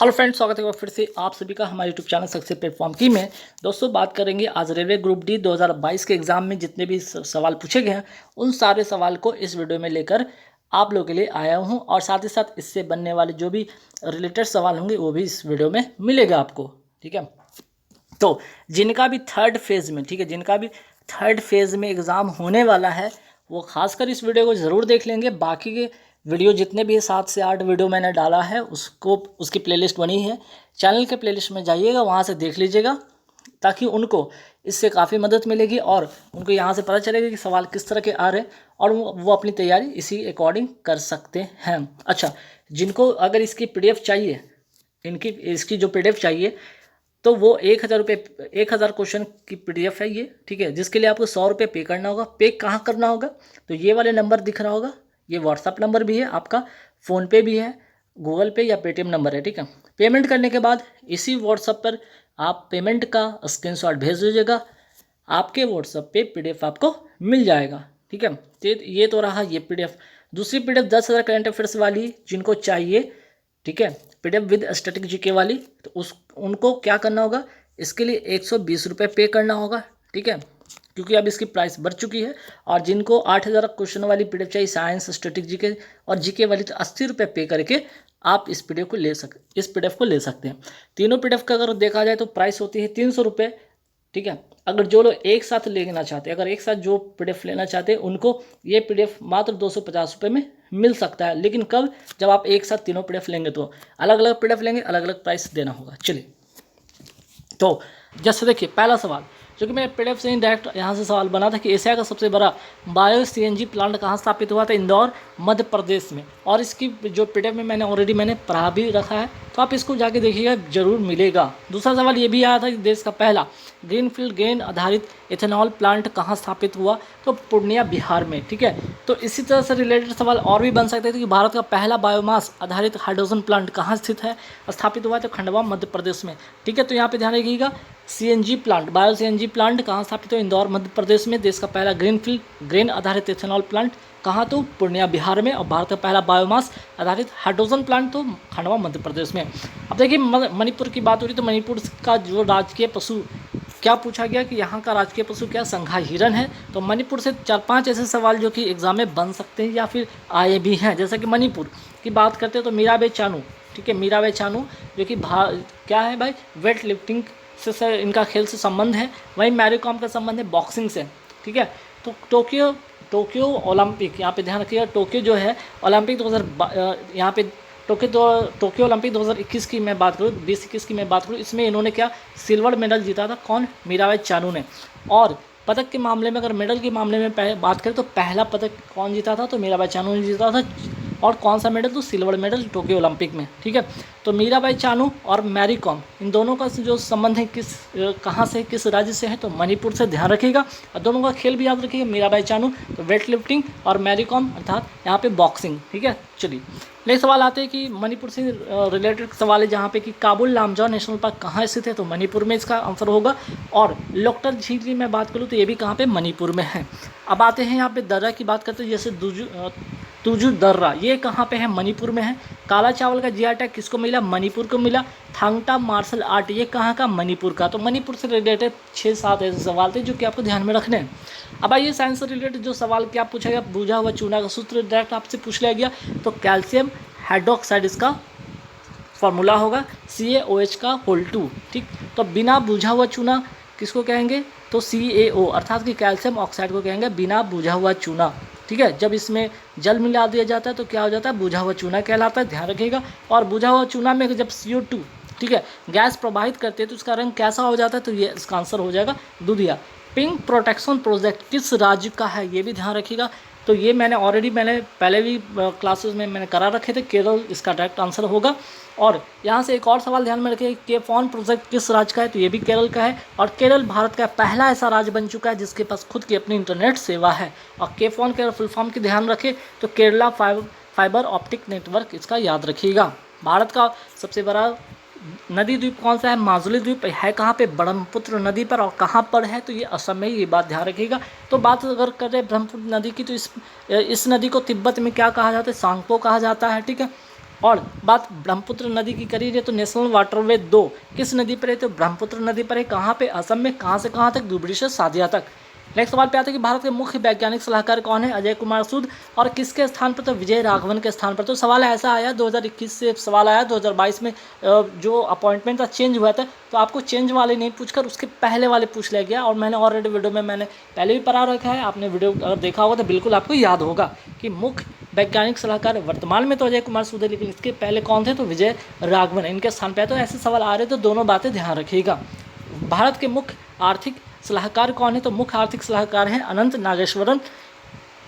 Hello friends, स्वागत है फिर से आप सभी का हमारे यूट्यूब चैनल सक्सेस प्लेटफॉर्म की में। दोस्तों बात करेंगे आज रेलवे ग्रुप डी 2022 के एग्जाम में जितने भी सवाल पूछे गए हैं उन सारे सवाल को इस वीडियो में लेकर आप लोगों के लिए आया हूं, और साथ ही साथ इससे बनने वाले जो भी रिलेटेड सवाल होंगे वो भी इस वीडियो में मिलेगा आपको। ठीक है, तो जिनका भी थर्ड फेज़ में, ठीक है, जिनका भी थर्ड फेज़ में एग्ज़ाम होने वाला है वो खासकर इस वीडियो को ज़रूर देख लेंगे। बाकी के वीडियो जितने भी 7 से 8 वीडियो मैंने डाला है उसकी प्लेलिस्ट बनी है, चैनल के प्लेलिस्ट में जाइएगा, वहाँ से देख लीजिएगा, ताकि उनको इससे काफ़ी मदद मिलेगी और उनको यहाँ से पता चलेगा कि सवाल किस तरह के आ रहे हैं और वो अपनी तैयारी इसी अकॉर्डिंग कर सकते हैं। अच्छा, जिनको अगर इसकी PDF चाहिए, इसकी जो PDF चाहिए तो वो 1000 क्वेश्चन की PDF है ये, ठीक है, जिसके लिए आपको 100 रुपये पे करना होगा। पे कहाँ करना होगा, तो ये वाले नंबर दिख रहा होगा, ये व्हाट्सअप नंबर भी है आपका, फ़ोनपे भी है, गूगल पे या पेटीएम नंबर है। ठीक है, पेमेंट करने के बाद इसी व्हाट्सअप पर आप पेमेंट का स्क्रीनशॉट भेज दीजिएगा, आपके व्हाट्सअप पे PDF आपको मिल जाएगा। ठीक है, तो ये तो रहा ये PDF। दूसरी PDF 10,000 करंट अफेयर्स वाली जिनको चाहिए, ठीक है, PDF विद स्टैटिक GK वाली, तो उनको क्या करना होगा, इसके लिए 120 रुपये पे करना होगा। ठीक है, क्योंकि अब इसकी प्राइस बढ़ चुकी है। और जिनको 8,000 क्वेश्चन वाली PDF चाहिए, साइंस, स्टैटिक GK और GK वाली, तो 80 रुपये पे करके आप इस PDF को ले सकते हैं। तीनों PDF का अगर देखा जाए तो प्राइस होती है 300 रुपये। ठीक है, अगर जो लोग एक साथ लेना चाहते हैं, अगर एक साथ जो PDF लेना चाहते हैं, उनको ये PDF मात्र 250 रुपये में मिल सकता है। लेकिन कब, जब आप एक साथ तीनों PDF लेंगे तो अलग अलग PDF लेंगे, अलग अलग प्राइस देना होगा। चलिए, तो जैसे देखिए पहला सवाल, जो कि मेरे PDF से ही डायरेक्ट यहाँ से सवाल बना था कि एशिया का सबसे बड़ा बायो CNG प्लांट कहाँ स्थापित हुआ था, इंदौर मध्य प्रदेश में। और इसकी जो PDF में मैंने पढ़ा भी रखा है, तो आप इसको जाके देखिएगा, जरूर मिलेगा। दूसरा सवाल ये भी आया था कि देश का पहला ग्रीनफील्ड गेन आधारित इथेनॉल प्लांट कहाँ स्थापित हुआ, तो पूर्णिया बिहार में। ठीक है, तो इसी तरह से रिलेटेड सवाल और भी बन सकते थे कि भारत का पहला बायोमास आधारित हाइड्रोजन प्लांट कहाँ स्थापित हुआ है, तो खंडवा मध्य प्रदेश में। ठीक है, तो यहाँ पे ध्यान रखिएगा, CNG plant, bio CNG plant कहाँ स्थापित हुआ, इंदौर मध्य प्रदेश में। देश का पहला ग्रेन आधारित इथेनॉल प्लांट कहाँ, तो पूर्णिया बिहार में। और भारत का पहला बायोमास आधारित हाइड्रोजन प्लांट तो खंडवा मध्य प्रदेश में। अब देखिए मणिपुर की बात हो रही, तो मणिपुर का जो राजकीय पशु क्या पूछा गया कि यहाँ का राजकीय पशु क्या, संघाई हिरन है। तो मणिपुर से 4-5 ऐसे सवाल जो कि एग्जाम में बन सकते हैं या फिर आए भी हैं। जैसे कि मणिपुर की बात करते हैं तो मीराबाई चानू, ठीक है, मीराबाई चानू जो कि क्या है भाई, वेट लिफ्टिंग से इनका खेल से संबंध है। वहीं मैरी कॉम का संबंध है बॉक्सिंग से। ठीक है, तो टोक्यो ओलंपिक, यहाँ पे ध्यान रखिएगा, टोक्यो जो है ओलंपिक 2000 यहाँ पे टोक्यो ओलंपिक 2021 की मैं बात करूँ, 2021 की मैं बात करूँ, इसमें इन्होंने क्या सिल्वर मेडल जीता था, कौन, मीराबाई चानू ने। और पदक के मामले में, अगर मेडल के मामले में बात करें तो पहला पदक कौन जीता था, तो मीराबाई चानू ने जीता था। और कौन सा मेडल, तो सिल्वर मेडल टोक्यो ओलंपिक में। ठीक है, तो मीराबाई चानू और मैरी कॉम, इन दोनों का जो संबंध है कहाँ से, किस राज्य से है, तो मणिपुर से। ध्यान रखिएगा, और दोनों का खेल भी याद रखिएगा, मीराबाई चानू तो वेट लिफ्टिंग और मैरी कॉम अर्थात यहाँ पे बॉक्सिंग। ठीक है, चलिए नेक्स्ट सवाल आते हैं कि मणिपुर से रिलेटेड सवाल है, जहाँ पे कि काबुल लामजाओ नेशनल पार्क कहाँ स्थित है, तो मणिपुर में इसका आंसर होगा। और लोकटक झील की मैं बात करूँ तो ये भी कहाँ पे, मणिपुर में है। अब आते हैं यहाँ पे दर्रा की बात करते हैं, जैसे तुजू दर्रा, ये कहाँ पे है, मणिपुर में है। काला चावल का GI टैग किसको मिला, मणिपुर को मिला। थांगटा मार्शल आर्ट, ये कहाँ का, मणिपुर का। तो मणिपुर से रिलेटेड 6-7 ऐसे सवाल थे जो कि आपको ध्यान में रखने हैं। अब आइए साइंस से रिलेटेड जो सवाल क्या पूछा गया, बुझा हुआ चूना का सूत्र डायरेक्ट आपसे पूछ लिया गया, तो कैल्शियम हाइड्रोक्साइड इसका फॉर्मूला होगा, CaOH का होल 2। ठीक, तो बिना बुझा हुआ चूना किसको कहेंगे, तो CaO अर्थात कि कैल्शियम ऑक्साइड को कहेंगे बिना बुझा हुआ चूना। ठीक है, जब इसमें जल मिला दिया जाता है तो क्या हो जाता है, बुझा हुआ चूना कहलाता है, ध्यान रखिएगा। और बुझा हुआ चूना में जब CO2, ठीक है, गैस प्रवाहित करते हैं तो उसका रंग कैसा हो जाता है, तो ये इसका आंसर हो जाएगा दूधिया। पिंक प्रोटेक्शन प्रोजेक्ट किस राज्य का है, ये भी ध्यान रखिएगा। तो ये मैंने पहले भी क्लासेस में मैंने करा रखे थे, केरल इसका डायरेक्ट आंसर होगा। और यहाँ से एक और सवाल ध्यान में रखिए, केफॉन प्रोजेक्ट किस राज्य का है, तो ये भी केरल का है। और केरल भारत का पहला ऐसा राज्य बन चुका है जिसके पास खुद की अपनी इंटरनेट सेवा है। और केफॉन के फुल फॉर्म की ध्यान रखें तो केरला फाइबर ऑप्टिक नेटवर्क, इसका याद रखिएगा। भारत का सबसे बड़ा नदी द्वीप कौन सा है, माजुली द्वीप है कहाँ पे, ब्रह्मपुत्र नदी पर। और कहाँ पर है, तो ये असम में, ये बात ध्यान रखिएगा। तो बात अगर कर रहे हैं ब्रह्मपुत्र नदी की, तो इस नदी को तिब्बत में क्या कहा जाता है, सांगपो कहा जाता है। ठीक है, और बात ब्रह्मपुत्र नदी की करी जाए तो नेशनल वाटरवे 2 किस नदी पर है, तो ब्रह्मपुत्र नदी पर है। कहाँ पे, असम में। कहाँ से कहाँ तक, धुबरी से सादिया तक। नेक्स्ट सवाल पे आता है कि भारत के मुख्य वैज्ञानिक सलाहकार कौन है, अजय कुमार सूद। और किसके स्थान पर, तो विजय राघवन के स्थान पर। तो सवाल ऐसा आया 2021 से सवाल आया, 2022 में जो अपॉइंटमेंट था चेंज हुआ था, तो आपको चेंज वाले नहीं पूछकर उसके पहले वाले पूछ लिया गया। और मैंने ऑलरेडी वीडियो में मैंने पहले भी पढ़ा रखा है, आपने वीडियो अगर देखा होगा तो बिल्कुल आपको याद होगा कि मुख्य वैज्ञानिक सलाहकार वर्तमान में तो अजय कुमार सूद है, लेकिन इसके पहले कौन थे, तो विजय राघवन इनके स्थान पर। तो ऐसे सवाल आ रहे तो दोनों बातें ध्यान रखिएगा। भारत के मुख्य आर्थिक सलाहकार कौन है, तो मुख्य आर्थिक सलाहकार हैं अनंत नागेश्वरन।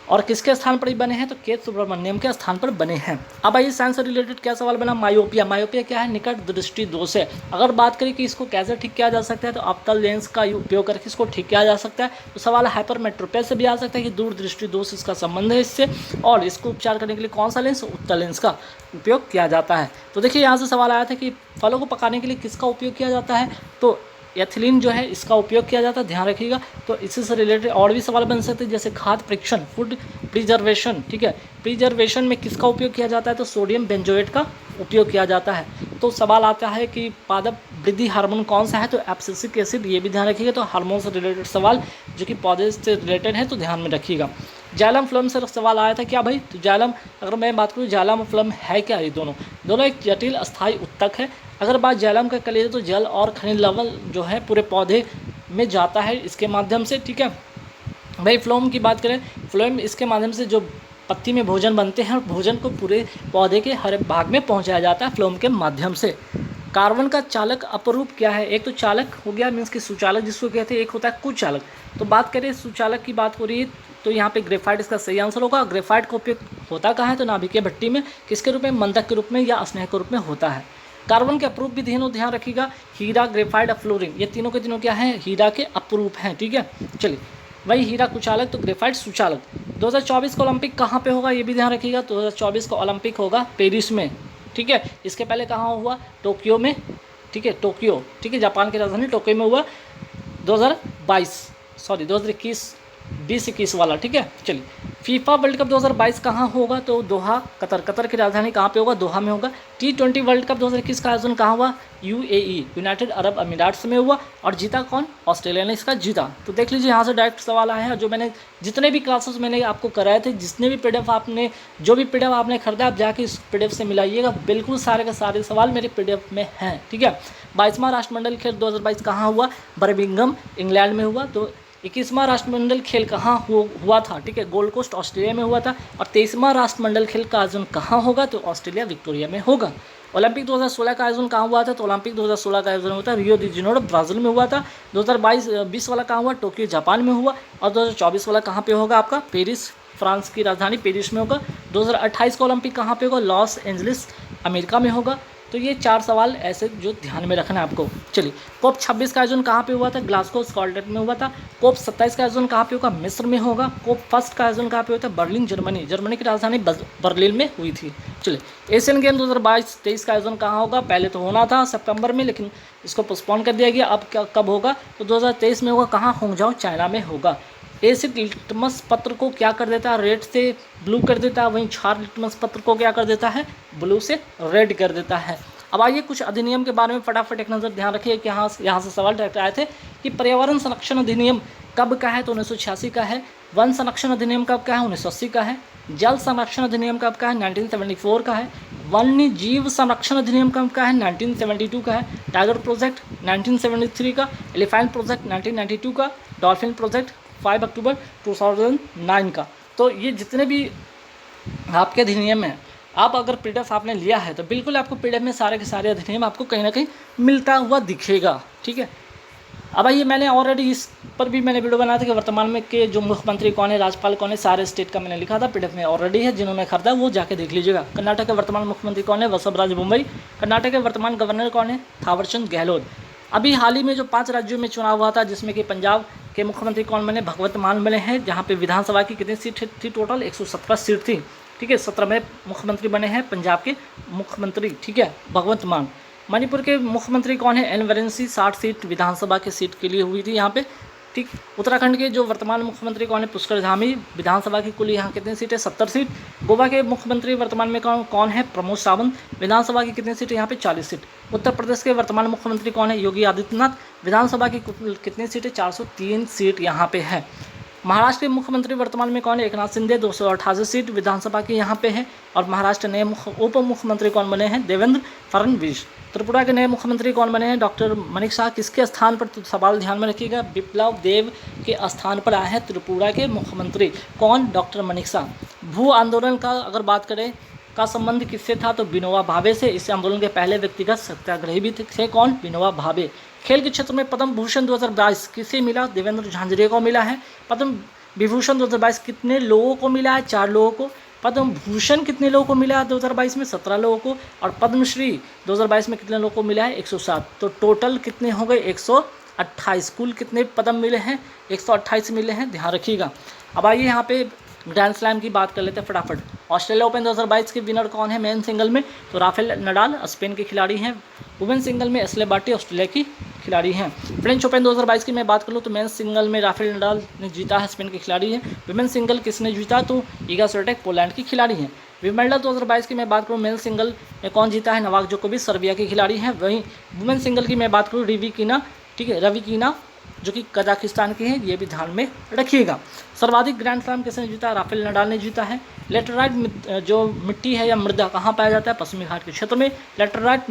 और किसके स्थान पर बने हैं, तो के सुब्रमण्यम के स्थान पर बने हैं। अब आइए साइंस से रिलेटेड क्या सवाल बना, मायोपिया। मायोपिया क्या है, निकट दृष्टि दोष है। अगर बात करें कि इसको कैसे ठीक किया जा सकता है, तो अवतल लेंस का उपयोग करके इसको ठीक किया जा सकता है। तो सवाल हाइपरमेट्रोपिया से भी आ सकता है कि दूर दृष्टि दोष इसका संबंध है इससे। और इसको उपचार करने के लिए कौन सा लेंस, उत्तल लेंस का उपयोग किया जाता है। तो देखिए यहाँ से सवाल आया था कि फलों को पकाने के लिए किसका उपयोग किया जाता है, तो एथिलीन जो है इसका उपयोग किया जाता है, ध्यान रखिएगा। तो इससे से रिलेटेड और भी सवाल बन सकते हैं, जैसे खाद्य परीक्षण, फूड प्रिजर्वेशन, ठीक है। प्रिजर्वेशन में किसका उपयोग किया जाता है, तो सोडियम बेंजोएट का उपयोग किया जाता है। तो सवाल आता है कि पादप वृद्धि हार्मोन कौन सा है, तो एब्सिसिक एसिड, ये भी ध्यान रखिएगा। तो हार्मोन से रिलेटेड सवाल जो कि पौधे से रिलेटेड है तो ध्यान में रखिएगा। जाइलम फ्लोएम से सवाल आया था क्या भाई, तो जाइलम, अगर मैं बात करूँ जाइलम और फ्लोएम है क्या, ये दोनों एक जटिल अस्थायी उत्तक है। अगर बात जाइलम का कर लीजिए तो जल और खनिज लवण जो है पूरे पौधे में जाता है इसके माध्यम से, ठीक है भाई। फ्लोएम की बात करें, फ्लोएम इसके माध्यम से जो पत्ती में भोजन बनते हैं और भोजन को पूरे पौधे के हर भाग में पहुंचाया जाता है फ्लोएम के माध्यम से। कार्बन का चालक अपरूप क्या है, एक तो चालक हो गया मीन्स कि सुचालक जिसको कहते हैं, एक होता है कुचालक। तो बात करें सुचालक की बात हो रही है तो यहाँ पे ग्रेफाइट इसका सही आंसर होगा। ग्रेफाइट का उपयोग होता कहाँ है, तो नाभिकीय भट्टी में, किसके रूप में, मंदक के रूप में या स्नेह के रूप में होता है। कार्बन के अपरूप भी ध्यान रखिएगा, हीरा, ग्रेफाइट और फ्लोरीन, ये तीनों के तीनों क्या हैं, हीरा के अपरूप हैं, ठीक है। चलिए वही हीरा कुचालक तो ग्रेफाइट सुचालक। 2024 का ओलंपिक कहाँ पे होगा, ये भी ध्यान रखिएगा। 2024 का ओलंपिक होगा पेरिस में, ठीक है। इसके पहले कहाँ हुआ, टोक्यो में, ठीक है, टोक्यो, ठीक है, जापान की राजधानी टोक्यो में हुआ 2021 वाला, ठीक है। चलिए फीफा वर्ल्ड कप 2022 कहाँ होगा, तो दोहा, कतर की राजधानी कहाँ पे होगा, दोहा में होगा। T20 वर्ल्ड कप 2021 का आयोजन कहाँ हुआ, UAE, यूनाइटेड अरब अमीराट्स में हुआ। और जीता कौन, ऑस्ट्रेलिया ने इसका जीता। तो देख लीजिए यहाँ से डायरेक्ट सवाल आए हैं। जो मैंने जितने भी क्लासेस मैंने आपको कराए थे, जितने भी PDF आपने जो भी PDF आपने खरीदा, आप जाके इस PDF से मिलाइएगा, बिल्कुल सारे के सारे सवाल मेरे PDF में हैं, ठीक है। 22वां राष्ट्रमंडल खेल 2022 कहाँ हुआ, बर्मिंघम इंग्लैंड में हुआ। तो 21वां राष्ट्रमंडल खेल कहाँ हुआ था, ठीक है, गोल्ड कोस्ट ऑस्ट्रेलिया में हुआ था। और 23वां राष्ट्रमंडल खेल का आयोजन कहाँ होगा, तो ऑस्ट्रेलिया विक्टोरिया में होगा। ओलंपिक 2016 का आयोजन कहाँ हुआ था, तो ओलंपिक 2016 का आयोजन होता है रियो डी जेनेरो ब्राज़ील में हुआ था। 2020 वाला कहाँ हुआ, टोक्यो जापान में हुआ। और 2024 वाला कहाँ पे होगा आपका, पेरिस, फ्रांस की राजधानी पेरिस में होगा। 2028 का ओलंपिक कहाँ पे होगा, लॉस एंजलिस अमेरिका में होगा। तो ये 4 सवाल ऐसे जो ध्यान में रखना है आपको। चलिए कोप 26 का आयोजन कहाँ पे हुआ था, ग्लासगो स्कॉटलैंड में हुआ था। कोप 27 का आयोजन कहाँ पे होगा, मिस्र में होगा। कोप फर्स्ट का आयोजन कहाँ पे होता है, बर्लिन जर्मनी की राजधानी बर्लिन में हुई थी। चलिए एशियन गेम 2022-23 का आयोजन कहाँ होगा, पहले तो होना था सितंबर में, लेकिन इसको पोस्टपोन कर दिया गया। अब कब होगा, तो 2023 में होगा। कहाँ, होंगजाओ चाइना में होगा। एसिड लिटमस पत्र को क्या कर देता है, रेड से ब्लू कर देता है, वहीं क्षार लिटमस पत्र को क्या कर देता है, ब्लू से रेड कर देता है। अब आइए कुछ अधिनियम के बारे में फटाफट एक नज़र ध्यान रखिए कि यहाँ से सवाल डायरेक्ट आए थे कि पर्यावरण संरक्षण अधिनियम कब का है, तो 1986 का है। वन संरक्षण अधिनियम कब का है, 1980 का है। जल संरक्षण अधिनियम कब का है, 1974 का है। वन्य जीव संरक्षण अधिनियम कब का है, 1972 का है। टाइगर प्रोजेक्ट 1973 का। एलिफेंट प्रोजेक्ट 1992 का। डॉल्फिन प्रोजेक्ट 5 अक्टूबर 2009 का। तो ये जितने भी आपके अधिनियम हैं, आप अगर PDF आपने लिया है तो बिल्कुल आपको PDF में सारे के सारे अधिनियम आपको कहीं ना कहीं मिलता हुआ दिखेगा, ठीक है। अब आइए मैंने ऑलरेडी इस पर भी मैंने वीडियो बनाया था कि वर्तमान में के जो मुख्यमंत्री कौन है, राज्यपाल कौन है, सारे स्टेट का मैंने लिखा था, PDF में ऑलरेडी है। जिन्होंने खरीदा वो जाके देख लीजिएगा। कर्नाटक के वर्तमान मुख्यमंत्री कौन है, वसुंधरा राजे बोम्मई। कर्नाटक के वर्तमान गवर्नर कौन है, थावरचंद गहलोत। अभी हाल ही में जो 5 राज्यों में चुनाव हुआ था, जिसमें कि पंजाब के मुख्यमंत्री कौन बने, भगवंत मान बने हैं। जहाँ पे विधानसभा की कितनी सीट थी, टोटल 117 सीट थी, ठीक है। 17वें मुख्यमंत्री बने हैं पंजाब के मुख्यमंत्री, ठीक है, भगवंत मान। मणिपुर के मुख्यमंत्री कौन है, एन बीरेन सिंह। 60 सीट विधानसभा की सीट के लिए हुई थी यहाँ पे। ठीक। उत्तराखंड के जो वर्तमान मुख्यमंत्री कौन है? पुष्कर धामी। विधानसभा की कुल यहाँ कितनी सीटें? 70 सीट। गोवा के मुख्यमंत्री वर्तमान में कौन है? प्रमोद सावंत। विधानसभा की कितनी सीटें यहाँ पे? 40 सीट। उत्तर प्रदेश के वर्तमान मुख्यमंत्री कौन है? योगी आदित्यनाथ। विधानसभा की कुल कितनी सीटें? 403 सीट यहाँ पे है। महाराष्ट्र के मुख्यमंत्री वर्तमान में कौन है? एकनाथ शिंदे। 288 सीट विधानसभा की यहाँ पे है। और महाराष्ट्र नए उप मुख्यमंत्री कौन बने हैं? देवेंद्र फडणवीस। त्रिपुरा के नए मुख्यमंत्री कौन बने हैं? डॉक्टर मानिक शाह। किसके स्थान पर? तो सवाल ध्यान में रखिएगा, बिप्लब देव के स्थान पर आए हैं त्रिपुरा के मुख्यमंत्री। कौन? डॉक्टर मानिक शाह। भू आंदोलन का अगर बात करें का संबंध किससे था? तो विनोबा भावे से। इस आंदोलन के पहले व्यक्तिगत सत्याग्रही भी थे। कौन? विनोबा भावे। खेल के क्षेत्र में पद्म भूषण 2022 किसे मिला? देवेंद्र झांझरिया को मिला है। पद्म विभूषण 2022 कितने लोगों को मिला है? 4 लोगों को। पद्म भूषण कितने लोगों को मिला है 2022 में? 17 लोगों को। और पद्मश्री 2022 में कितने लोगों को मिला है? 107। तो टोटल कितने हो गए? 128। कुल कितने पद्म मिले हैं? 128 मिले हैं, ध्यान रखिएगा। अब आइए यहाँ पे ग्रैंड स्लैम की बात कर लेते हैं फटाफट। ऑस्ट्रेलिया ओपन 2022 के विनर कौन है मेन सिंगल में? तो राफेल नडाल स्पेन के खिलाड़ी हैं। वुमेन सिंगल में एशले बार्टी ऑस्ट्रेलिया की खिलाड़ी हैं। फ्रेंच ओपन 2022 की मैं बात करूँ तो मेन सिंगल में राफेल नडाल ने जीता है, स्पेन के खिलाड़ी हैं। वुमेन सिंगल किसने जीता? तो ईगा स्वियाटेक पोलैंड की खिलाड़ी हैं। विंबलडन 2022 की मैं बात करूँ मेन सिंगल में कौन जीता है? नोवाक जोकोविच सर्बिया की खिलाड़ी हैं। वहीं वुमेन सिंगल की मैं बात करूँ रविकीना, ठीक है, रविकीना जो कि कजाकिस्तान की है, ये भी ध्यान में रखिएगा। सर्वाधिक ग्रैंड स्लैम किसने जीता? राफेल नडाल ने जीता है। लेटराइट जो मिट्टी है या मृदा कहाँ पाया जाता है? पश्चिमी घाट के क्षेत्र में। लेटराइट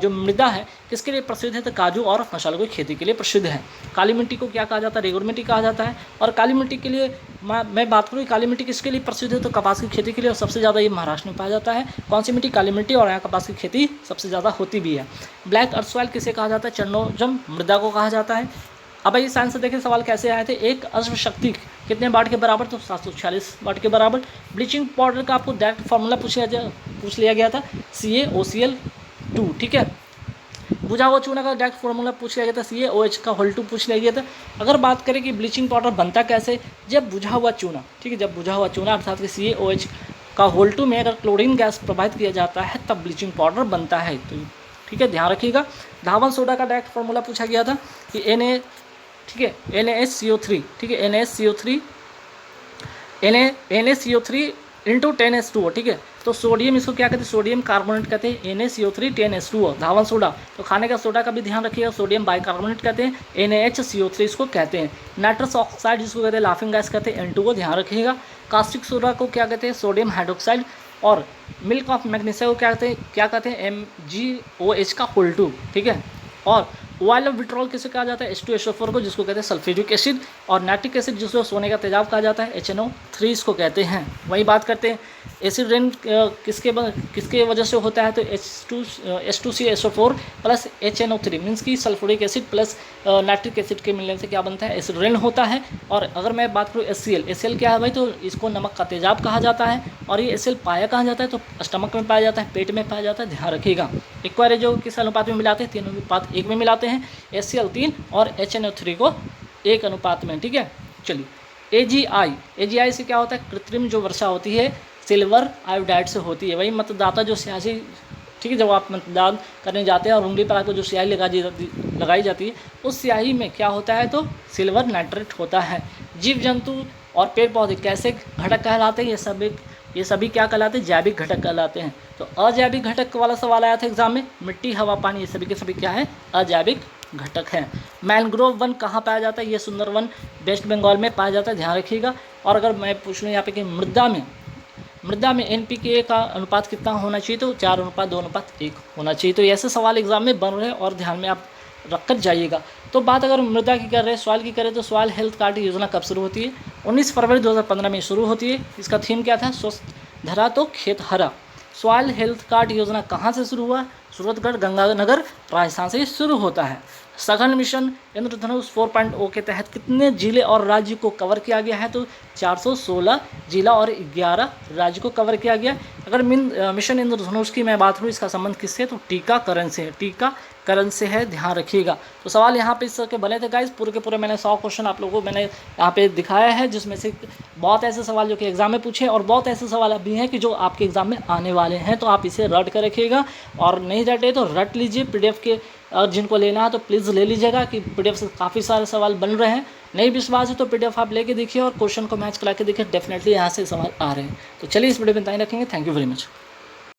जो मृदा है किसके लिए प्रसिद्ध है? तो काजू और मसालों की खेती के लिए प्रसिद्ध है। काली मिट्टी को क्या कहा जाता है? रेगुर मिट्टी कहा जाता है। और काली मिट्टी के लिए मैं बात करूँ काली मिट्टी किसके लिए प्रसिद्ध है? तो कपास की खेती के लिए, और सबसे ज़्यादा ये महाराष्ट्र में पाया जाता है। कौन सी मिट्टी? काली मिट्टी। और यहाँ कपास की खेती सबसे ज़्यादा होती भी है। ब्लैक अर्थ सॉइल किसे कहा जाता है? चर्नोजम मृदा को कहा जाता है। अब ये साइंस से देखिए सवाल कैसे आए थे। एक अश्व शक्ति कितने वाट के बराबर? तो 746 वाट के बराबर। ब्लीचिंग पाउडर का आपको डायरेक्ट फार्मूला पूछ लिया गया था, CaOCl2, ठीक है। बुझा हुआ चूना का डायरेक्ट फार्मूला पूछ लिया गया था, CaOH का होल 2 पूछ लिया गया था। अगर बात करें कि ब्लीचिंग पाउडर बनता कैसे? जब बुझा हुआ चूना, ठीक है, जब बुझा हुआ चूना अर्थात कि CaOH का होल 2 में अगर क्लोरीन गैस प्रवाहित किया जाता है तब ब्लीचिंग पाउडर बनता है। तो ठीक है, ध्यान रखिएगा। धावन सोडा का डायरेक्ट फार्मूला पूछा गया था कि ठीक है, NaCO3, ठीक है, NaCO3 इंटू 10H2O, ठीक है। तो सोडियम इसको क्या कहते हैं? सोडियम कार्बोनेट कहते हैं, NaCO3 10H2O धावन सोडा। तो खाने का सोडा का भी ध्यान रखिएगा, सोडियम बाइकार्बोनेट कहते हैं, NaHCO3 इसको कहते हैं। नाइट्रस ऑक्साइड जिसको कहते हैं लाफिंग गैस कहते हैं, N2O ध्यान रखिएगा। कास्टिक सोडा को क्या कहते हैं? Sodium hydroxide. और मिल्क ऑफ मैग्नीशिया को क्या कहते हैं? MgOH का होल 2, ठीक है। और ऑयल ऑफ विट्रॉल किसे कहा जाता है? H2SO4 को, जिसको कहते हैं सल्फ्यूरिक एसिड। और नाइट्रिक एसिड जिसको सोने का तेजाब कहा जाता है, HNO3 इसको कहते हैं। वही बात करते हैं एसिड रेन किसके वजह से होता है? तो H2CSO4 प्लस HNO3 मीन्स की sulphuric acid plus nitric acid के मिलने से क्या बनता है? एसिड रेन होता है। और अगर मैं बात करूँ HCl क्या है भाई? तो इसको नमक का तेजाब कहा जाता है। और ये HCl पाया कहाँ जाता है? तो स्टमक में पाया जाता है, पेट में पाया जाता है, ध्यान रखिएगा। एक्वायर जो किस अनुपात में मिलाते हैं? 3:1 में मिलाते हैं। HCl 3 और HNO3 को 1 अनुपात में, ठीक है। चलिए AGI से क्या होता है? कृत्रिम जो वर्षा होती है सिल्वर आयोडाइड से होती है। वही मतदाता जो स्याही, ठीक है, जब आप मतदान करने जाते हैं और उंगली पर आकर जो स्याही लगाई जाती है उस स्याही में क्या होता है? तो सिल्वर नाइट्रेट होता है। जीव जंतु और पेड़ पौधे कैसे घटक कहलाते हैं? ये सभी क्या कहलाते हैं? जैविक घटक कहलाते हैं। तो अजैविक घटक वाला सवाल आया था एग्जाम में। मिट्टी, हवा, पानी, ये सभी के सभी क्या है? अजैविक घटक हैं। मैनग्रोव वन कहाँ पाया जाता है? ये सुंदरवन वेस्ट बंगाल में पाया जाता है, ध्यान रखिएगा। और अगर मैं पूछ लूँ यहाँ पे कि मृदा में NPK का अनुपात कितना होना चाहिए? तो 4:2:1 होना चाहिए। तो ऐसे सवाल एग्जाम में बन रहे हैं और ध्यान में आप रख कर जाइएगा। तो बात अगर मृदा की कर रहे हैं, सॉइल की करें तो सॉइल हेल्थ कार्ड योजना कब शुरू होती है? 19 फरवरी 2015 में शुरू होती है। इसका थीम क्या था? स्वस्थ धरा तो खेत हरा। सॉइल हेल्थ कार्ड योजना कहाँ से शुरू हुआ? सूरतगढ़ गंगानगर राजस्थान से शुरू होता है। सघन मिशन इंद्रधनुष 4.0 के तहत कितने जिले और राज्य को कवर किया गया है? तो 416 जिला और 11 राज्य को कवर किया गया। अगर मिशन इंद्रधनुष की मैं बात करूँ, इसका संबंध किससे? तो टीकाकरण से है, टीकाकरण से है, ध्यान रखिएगा। तो सवाल यहाँ पे इस के बने थे गाइस, पूरे के पूरे मैंने 100 क्वेश्चन आप लोगों को मैंने यहाँ पे दिखाया है, जिसमें से बहुत ऐसे सवाल जो कि एग्जाम में पूछे और बहुत ऐसे सवाल भी हैं कि जो आपके एग्जाम में आने वाले हैं। तो आप इसे रट कर रखिएगा और नहीं रटे तो रट लीजिए। PDF के और जिनको लेना है तो प्लीज़ ले लीजिएगा कि PDF से काफ़ी सारे सवाल बन रहे हैं। नहीं विश्वास है तो PDF आप लेके देखिए और क्वेश्चन को मैच करा के देखिए, डेफिनेटली यहाँ से सवाल आ रहे हैं। तो चलिए इस वीडियो में इतना ही रखेंगे। Thank you very much.